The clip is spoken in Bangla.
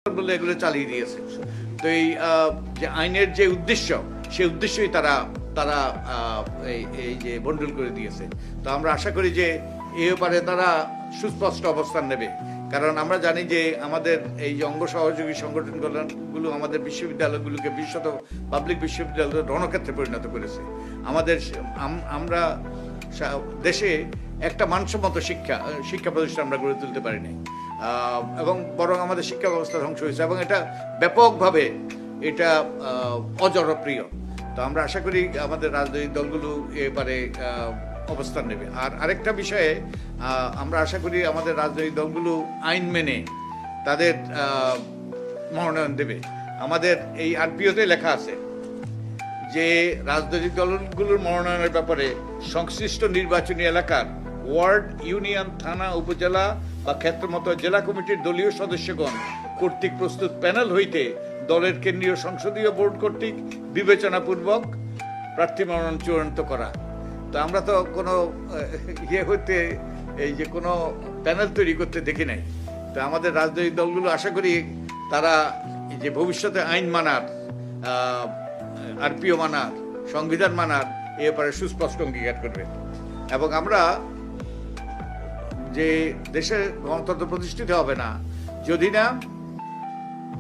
বলে এগুলো চালিয়ে দিয়েছে। তো এই যে আইনের যে উদ্দেশ্য, সেই উদ্দেশ্যই তারা তারা এই যে বন্ডল করে দিয়েছে। তো আমরা আশা করি যে এই ব্যাপারে তারা সুস্পষ্ট অবস্থান নেবে, কারণ আমরা জানি যে আমাদের এই যে অঙ্গ সহযোগী সংগঠনগুলো আমাদের বিশ্ববিদ্যালয়গুলোকে বিশেষত পাবলিক বিশ্ববিদ্যালয় রণক্ষেত্রে পরিণত করেছে। আমাদের আমরা দেশে একটা মানসম্মত শিক্ষা প্রতিষ্ঠান আমরা গড়ে তুলতে পারিনি, এবং বরং আমাদের শিক্ষা ব্যবস্থা ধ্বংস হয়েছে, এবং এটা ব্যাপকভাবে এটা অজনপ্রিয়। তো আমরা আশা করি আমাদের রাজনৈতিক দলগুলো এবারে অবস্থান নেবে। আর আরেকটা বিষয়ে আমরা আশা করি আমাদের রাজনৈতিক দলগুলো আইন মেনে তাদের মনোনয়ন দেবে। আমাদের এই আরপিওতে লেখা আছে যে রাজনৈতিক দলগুলোর মনোনয়নের ব্যাপারে সংশ্লিষ্ট নির্বাচনী এলাকার ওয়ার্ড, ইউনিয়ন, থানা, উপজেলা বা ক্ষেত্রমত জেলা কমিটির দলীয় সদস্যগণ কর্তৃক প্রস্তুত প্যানেল হইতে দলের কেন্দ্রীয় সংসদীয় বোর্ড কর্তৃক বিবেচনাপূর্বক প্রার্থী মনোনয়ন চূড়ান্ত করা। তো আমরা তো কোনো হইতে এই যে কোনো প্যানেল তৈরি করতে দেখি নাই। তো আমাদের রাজনৈতিক দলগুলো আশা করি তারা যে ভবিষ্যতে আইন মানার, আরপিও মানার, সংবিধান মানার এ ব্যাপারে সুস্পষ্ট অঙ্গীকার করবে। এবং আমরা যে দেশে গণতন্ত্র প্রতিষ্ঠিত হবে না যদি না